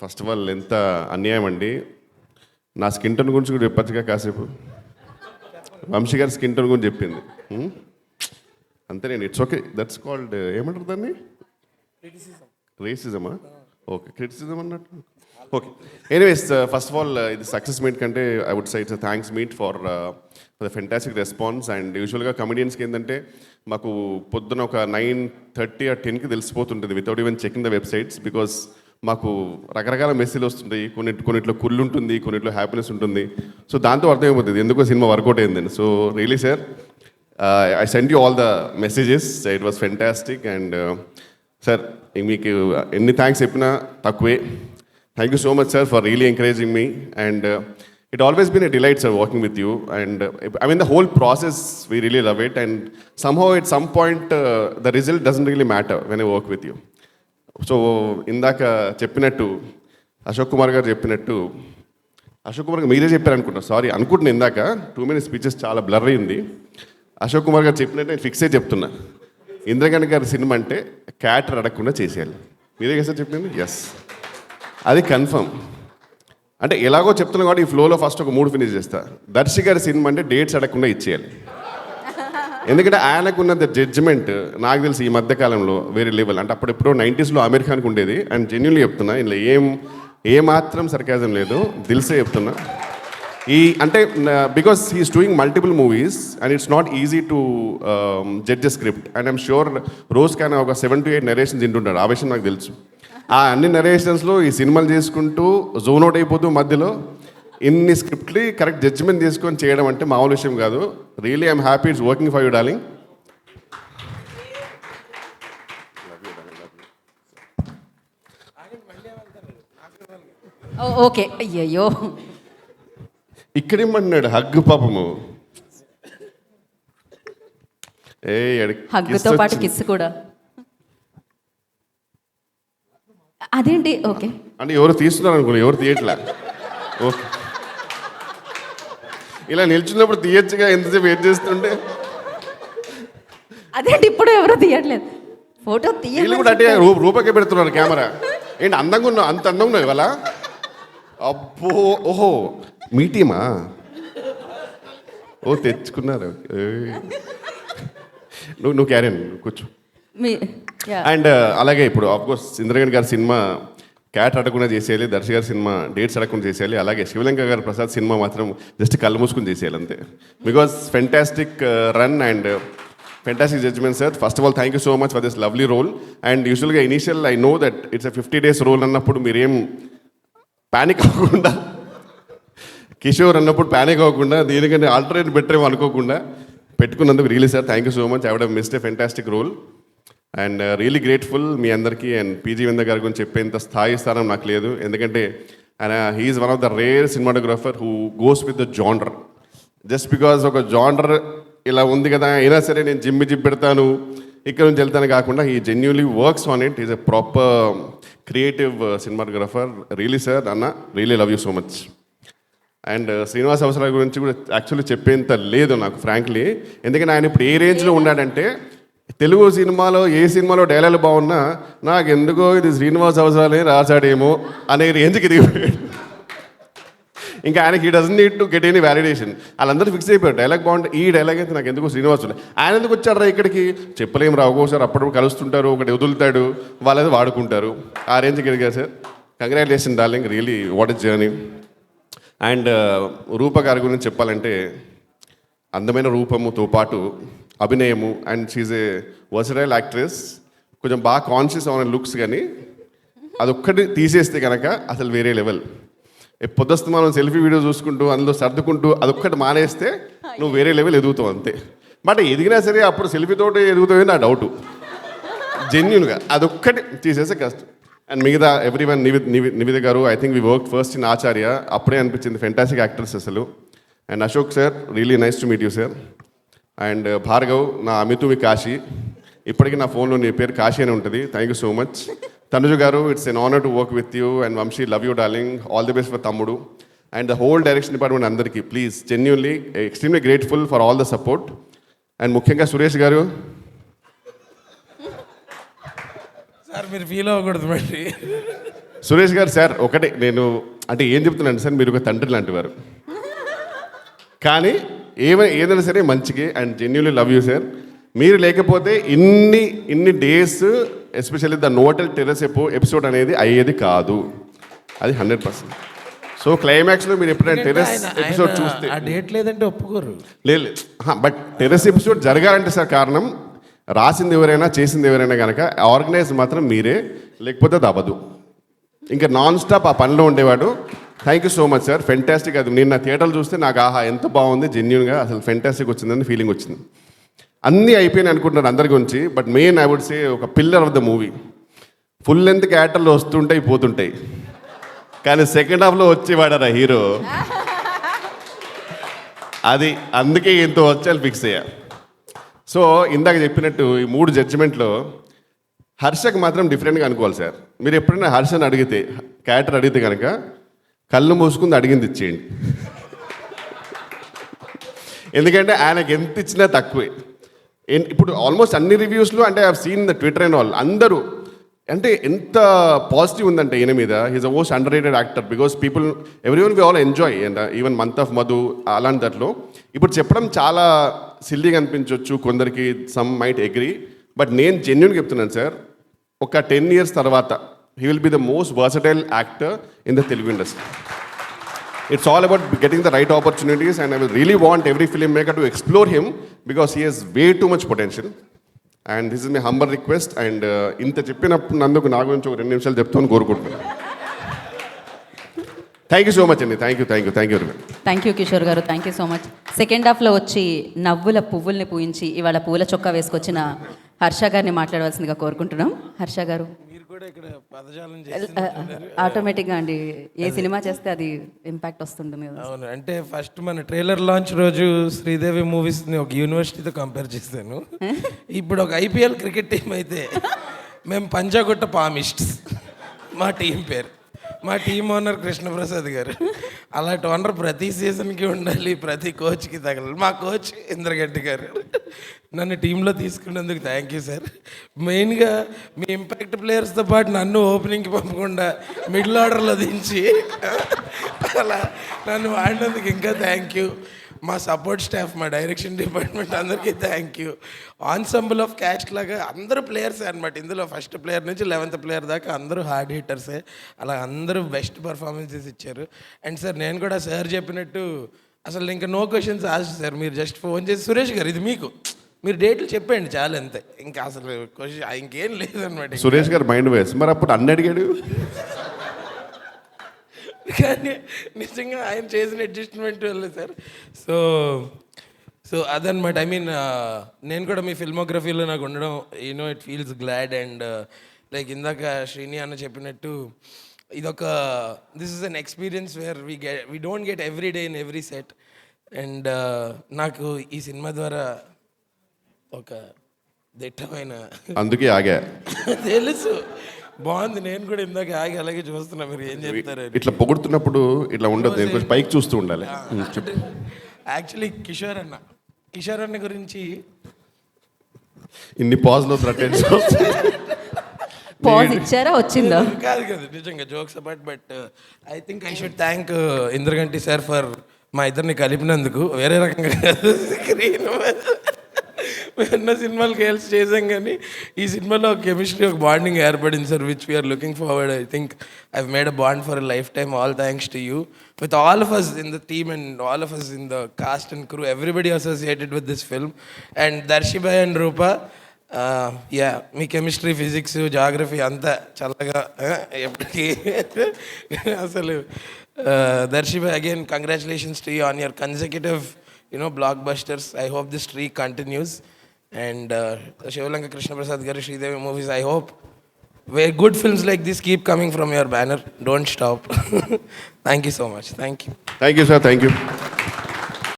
First of all ఎంత అన్యాయం అండి. నా స్కిన్ టోన్ గురించి కూడా చెప్పచ్చుగా కాసేపు. వంశీ గారి స్కిన్ టోన్ గురించి చెప్పింది అంతే. నేను ఇట్స్ ఓకే, దట్స్ కాల్డ్ ఏమంటారు దాన్ని, రేసిజమా? ఓకే, క్రిటిసిజం అన్నట్టు. Okay, anyways first of all ఇది సక్సెస్ మీట్ కంటే I would say it's thanks meet for the fantastic response. And యూజువల్గా కమెడియన్స్కి ఏంటంటే మాకు పొద్దున ఒక 9:30 or 10కి తెలిసిపోతుంటుంది without even checking the websites. Because మాకు రకరకాల మెసేజ్లు వస్తుంటాయి. కొన్నిట్లో కుళ్ళు ఉంటుంది, కొన్నిట్లో హ్యాపీనెస్ ఉంటుంది. సో దాంతో అర్థమైపోతుంది ఎందుకో సినిమా వర్కౌట్ అయిందని. So really sir, I send you all the messages, it was fantastic. And sir మీకు ఎన్ని థ్యాంక్స్ చెప్పినా తక్కువే. Thank you so much sir for really encouraging me. And it always been a delight sir working with you. And I mean the whole process we really love it. And somehow at some point the result doesn't really matter when I work with you. So ఇందాక చెప్పినట్టు అశోక్ కుమార్ గారు చెప్పినట్టు, అశోక్ కుమార్ గారు మీరే చెప్పారు అనుకుంటా, sorry అనుకుంటున్నా. ఇందాక 2 minutes స్పీచెస్ చాలా బ్లర్ అయింది. అశోక్ కుమార్ గారు చెప్పినట్టు నేను ఫిక్స్ అయ్యి చెప్తున్నా, ఇంద్రగణ్ గారి సినిమా అంటే క్యాటర్ అడగకుండా చేసేయాలి. మీరే కదా సార్ చెప్పింది? ఎస్, అది కన్ఫర్మ్. అంటే ఎలాగో చెప్తున్నా కాబట్టి ఈ ఫ్లోలో ఫస్ట్ ఒక 3 ఫినిష్ చేస్తా. దర్శి గారి సినిమా అంటే డేట్స్ అడగకుండా ఇచ్చేయాలి. ఎందుకంటే ఆయనకున్న జడ్జిమెంట్ నాకు తెలిసి ఈ మధ్యకాలంలో వేరే లెవెల్. అంటే అప్పుడు ఎప్పుడో 90s అమీర్ ఖాన్కి ఉండేది. అండ్ జెన్యున్లీ చెప్తున్నా, ఇందులో ఏమాత్రం సర్కాజం లేదు, దిల్సే చెప్తున్నా. అంటే because he's doing multiple movies and it's not easy to judge a script. And I'm sure రోజ్ కానీ ఒక 7 to 8 నరేషన్స్ తింటుంటాడు, ఆ విషయం నాకు తెలుసు. ఆ అన్ని నరేషన్స్లో ఈ సినిమాలు చేసుకుంటూ జోన్ అవుట్ అయిపోతూ మధ్యలో ఇన్ని స్క్రిప్ట్ని కరెక్ట్ జడ్జిమెంట్ తీసుకొని చేయడం అంటే మామూలు విషయం కాదు. Really I'm happy it's working for you darling. Okay, అయ్యయ్యో ఇక్కడేమన్నాడు హగ్గు పాపము. హగ్గుతో పాటు కిస్ కూడా. అదేంటి? ఓకే, అంటే ఎవరు తీస్తున్నారు అనుకున్నా, ఎవరు తీయట్లే. ఓకే, ఇలా నిల్చున్నప్పుడు తీయచ్చుగా, ఎంతసేపు వెయిట్ చేస్తుంటే. అదేంటి ఇప్పుడు ఎవరు తీయట్లేదు ఫోటో వీళ్ళు కూడా అంటే రూపకే పెడుతున్నారు కెమెరా. ఏంటి అందంగా ఉన్నావు, అంత అందంగా ఉన్నావు ఇవాళ. అబ్బో, ఓహో మీ టీమా? ఓ తెచ్చుకున్నారు. నువ్వు క్యారియన్ కూర్చో. అండ్ అలాగే ఇప్పుడు ఆఫ్కోర్స్ ఇంద్రగణ్ గారి సినిమా క్యాట్ అడగకుండా చేసేయాలి, దర్శి గారి సినిమా డేట్స్ అడగకుండా చేసేయాలి. అలాగే శివలంక గారి ప్రసాద్ సినిమా మాత్రం జస్ట్ కళ్ళు మూసుకుని చేసేయాలి అంతే. Because fantastic run and fantastic judgement sir. First of all thank you so much for this lovely role. And యూజువల్గా initial I know that it's 50 days role అన్నప్పుడు మీరేం ప్యానిక్ అవ్వకుండా, కిషోర్ అన్నప్పుడు ప్యానిక్ అవ్వకుండా, దీనికంటే ఆల్టర్నేట్ బెటర్ ఏమో అనుకోకుండా పెట్టుకున్నందుకు really sir thank you so much. I would have missed a fantastic role. And really grateful మీ అందరికీ. అండ్ పీజీ వింద గారి గురించి చెప్పేంత స్థానం నాకు లేదు. ఎందుకంటే ఆయన he's one of the rare cinematographer who goes with the genre. Just because ఒక జానర్ ఇలా ఉంది కదా అయినా సరే నేను జిమ్ పెడతాను, ఇక్కడ నుంచి వెళ్తాను కాకుండా he genuinely works on it. Is a proper creative cinematographer. Really sir అన్న, really love you so much. And Srinivas Avasarala గురించి కూడా యాక్చువల్లీ చెప్పేంత లేదు నాకు ఫ్రాంక్లీ. ఎందుకంటే ఆయన ఇప్పుడు ఏ రేంజ్లో ఉన్నాడంటే, తెలుగు సినిమాలో ఏ సినిమాలో డైలాగులు బాగున్నా నాకు ఎందుకో ఇది శ్రీనివాస్ అవసరాలే రాశాడేమో అనే రేంజ్కి దిగిపోయాడు. ఇంకా ఆయనకి ఈ doesn't need to get any validation. వాళ్ళందరూ ఫిక్స్ అయిపోయారు డైలాగ్ బాగుంటే ఈ డైలాగ్ అయితే నాకు ఎందుకు శ్రీనివాస్. ఆయన ఎందుకు వచ్చారా ఇక్కడికి చెప్పలేము రా. ఒక్కోసారి అప్పుడప్పుడు కలుస్తుంటారు, ఒకటి వదులుతాడు, వాళ్ళది వాడుకుంటారు. ఆ రేంజ్కి ఎదిగా sir. Congratulation darling, really what is journey. And Roopa గారి గురించి చెప్పాలంటే అందమైన రూపముతో పాటు అభినయము. And she's a versatile actress. కొంచెం బాగా కాన్షియస్ అవున లుక్స్, కానీ అదొక్కటి తీసేస్తే కనుక అసలు వేరే లెవెల్. పొద్దుస్తూ మనం సెల్ఫీ వీడియో చూసుకుంటూ అందులో సర్దుకుంటూ అదొక్కటి మానేస్తే నువ్వు వేరే లెవెల్ ఎదుగుతావు అంతే. బట్ ఎదిగినా సరే అప్పుడు సెల్ఫీతోటి ఎదుగుతావే నా డౌటు జెన్యున్గా. అదొక్కటి తీసేస్తే కష్టం. అండ్ మిగతా ఎవ్రీవన్, నివేద గారు, I think we work first in Acharya, అప్పుడే అనిపించింది ఫెంటాస్టిక్ యాక్టర్స్ అసలు. And Ashok sir, really nice to meet you sir. And Bhargav, నా అమితువి కాశీ, ఇప్పటికీ నా ఫోన్లో నీ పేరు కాశీ అని ఉంటుంది. Thank you so much. Tanuja గారు, it's an honour to work with you. And Vamshi, love you darling, all the best for తమ్ముడు. And the whole direction department అందరికీ please genuinely extremely grateful for all the support. And ముఖ్యంగా సురేష్ గారు, sir మీరు feel అవ్వకూడదు మరి. సురేష్ గారు sir ఒకటే నేను అంటే ఏం చెప్తున్నాను సార్, మీరు ఒక తండ్రి లాంటి వారు. కానీ ఏదైనా సరే మంచికి and genuinely love you sir. మీరు లేకపోతే ఇన్ని డేస్ ఎస్పెషల్లీ ద నోటల్ టెర్రస్ ఎపిసోడ్ అనేది అయ్యేది కాదు. అది 100%. సో క్లైమాక్స్లో మీరు ఎప్పుడైనా టెర్రస్ ఎపిసోడ్ చూస్తే ఆ డేట్ లేదంటే ఒప్పుకోరు. లేదు, బట్ టెర్రస్ ఎపిసోడ్ జరగాలంటే సార్ కారణం రాసింది ఎవరైనా చేసింది ఎవరైనా కనుక ఆర్గనైజ్ మాత్రం మీరే, లేకపోతే అది అవ్వదు. ఇంకా నాన్ స్టాప్ ఆ పనిలో ఉండేవాడు. Thank you so much sir, fantastic. అది నేను నా థియేటర్లు చూస్తే నాకు ఆహా ఎంత బాగుంది, జెన్యున్గా అసలు ఫెంటాస్టిక్ వచ్చిందని ఫీలింగ్ వచ్చింది. అన్నీ అయిపోయినాయి అనుకుంటున్నారు అందరి గురించి, but main I would say ఒక pillar of the movie. Full length క్యారెక్టర్లు వస్తుంటాయి పోతుంటాయి, కానీ సెకండ్ హాఫ్లో వచ్చేవాడరా హీరో. అది అందుకే ఎంతో వచ్చాను ఫిక్స్ అయ్యా. సో ఇందాక చెప్పినట్టు ఈ 3 జడ్జిమెంట్లో హర్షకు మాత్రం డిఫరెంట్గా అనుకోవాలి సార్. మీరు ఎప్పుడైనా హర్షని అడిగితే, క్యారెక్టర్ అడిగితే కనుక కళ్ళు మూసుకుంది అడిగింది ఇచ్చేయండి. ఎందుకంటే ఆయనకి ఎంత ఇచ్చినా తక్కువే. ఇప్పుడు ఆల్మోస్ట్ అన్ని రివ్యూస్లో అంటే I have seen the Twitter and all, అందరూ అంటే ఎంత పాజిటివ్ ఉందంటే ఈయన మీద. He's a most under rated actor because people everyone we all enjoy, and even month of Madhu అలాంటి దాంట్లో. ఇప్పుడు చెప్పడం చాలా సిల్లీగా అనిపించవచ్చు కొందరికి, సమ్ మైట్ అగ్రీ, బట్ నేను జెన్యున్గా చెప్తున్నాను సార్, ఒక 10 years తర్వాత he will be the most versatile actor in the Telugu industry. It's all about getting the right opportunities, and I will really want every filmmaker to explore him because he has way too much potential. And this is my humble request. And ఇంత చెప్పినందుకు నా గురించి ఒక 2 నిమిషాలు చెప్తాను కోరుకుంటున్నాను. Thank you so much అండి. Thank you very much. Thank you Kishore గారు, thank you so much. Second హాఫ్లో వచ్చి నవ్వుల పువ్వుల్ని పూయించి ఇవాళ పూల చొక్కా వేసుకొచ్చిన హర్ష గారిని మాట్లాడవలసిందిగా కోరుకుంటున్నాం. హర్ష గారు, మీరు కూడా ఇక్కడ పదజాలం ఆటోమేటిక్గా అండి ఏ సినిమా చేస్తే అది ఇంపాక్ట్ వస్తుంటుంది కదా. అవును, అంటే ఫస్ట్ మన ట్రైలర్ లాంచ్ రోజు శ్రీదేవి మూవీస్ని ఒక యూనివర్సిటీతో కంపేర్ చేశాను. ఇప్పుడు ఒక IPL క్రికెట్ టీం అయితే మేము పంజాగుట్ట పామిస్ట్స్ మా టీం పేరు. మా టీం ఓనర్ కృష్ణప్రసాద్ గారు. అలాంటి ఓనర్ ప్రతి సీజన్కి ఉండాలి, ప్రతి కోచ్కి తగలాలి. మా కోచ్ ఇంద్రగడ్డి గారు. నన్ను టీంలో తీసుకున్నందుకు థ్యాంక్ యూ సార్. మెయిన్గా మీ ఇంపాక్ట్ ప్లేయర్స్తో పాటు నన్ను ఓపెనింగ్కి పంపకుండా మిడిల్ ఆర్డర్లో దించి అలా నన్ను వాడినందుకు ఇంకా థ్యాంక్ యూ. మా సపోర్ట్ స్టాఫ్, మా డైరెక్షన్ డిపార్ట్మెంట్ అందరికీ thank you. Ensemble of caste లాగా అందరూ ప్లేయర్సే అనమాట. ఇందులో ఫస్ట్ ప్లేయర్ నుంచి 11th ప్లేయర్ దాకా అందరూ హార్డ్ హిట్టర్సే. అలా అందరూ బెస్ట్ పర్ఫార్మెన్సెస్ ఇచ్చారు. అండ్ సార్ నేను కూడా సార్ చెప్పినట్టు అసలు ఇంకా నో క్వశ్చన్స్ ఆస్ట్ సార్. మీరు జస్ట్ ఫోన్ చేసి సురేష్ గారు ఇది మీకు, మీరు డేట్లు చెప్పండి చాలు, అంతే. ఇంకా అసలు క్వశ్చన్ ఇంకేం లేదనమాట. సురేష్ గారు మైండ్ వేస్ మరి అప్పుడు అన్ని అడిగాడు. కానీ నిజంగా ఆయన చేసిన అడ్జస్ట్మెంట్ వల్ల సార్. సో అదనమాట. ఐ మీన్ నేను కూడా మీ ఫిల్మోగ్రఫీలో నాకు ఉండడం it feels glad. And like ఇందాక శ్రీని అన్న చెప్పినట్టు ఇదొక this is an experience where we don't get every day in every set. And నాకు ఈ సినిమా ద్వారా ఒక దిట్టమైన అందుకే ఆగా తెలుసు, బాగుంది. నేను కూడా ఇందాక ఆగి అలాగే చూస్తున్నా మీరు ఏం చెప్తారు. ఇట్లా పొగుడుతున్నప్పుడు ఇట్లా ఉండదు, నేను కొంచెం పైకి చూస్తూ ఉండాలి. యాక్చువల్లీ కిషోర్ అన్న గురించి ఇన్ని పాజ్లో పాజ్ ఇచ్చారా, వచ్చిందా? కాదు నిజంగా jokes about. But I think I should thank Indraganti sir for మా ఇద్దరిని కలిపినందుకు. వేరే రకంగా కాదు, స్క్రీన్ ఎన్నో సినిమాలకి హెల్ప్ చేసాం కానీ ఈ సినిమాలో ఒక కెమిస్ట్రీ, ఒక బాండింగ్ ఏర్పడింది sir, which we are looking forward. I think I made a bond for a lifetime. All thanks to you, with all of us in the team and all of us in the cast and crew, everybody associated with this film. And దర్శిభాయ్ and Roopa, yeah మీ chemistry, physics, geography అంతా చల్లగా ఎప్పటికీ అసలు. దర్శిభాయ్, again congratulations to you on your consecutive blockbusters. I hope this streak continues. And Shivalanka Krishna Prasad Garu, Sridevi movies, I hope where good films like this keep coming from your banner. Don't stop. Thank you so much. Thank you. Thank you, sir. Thank you.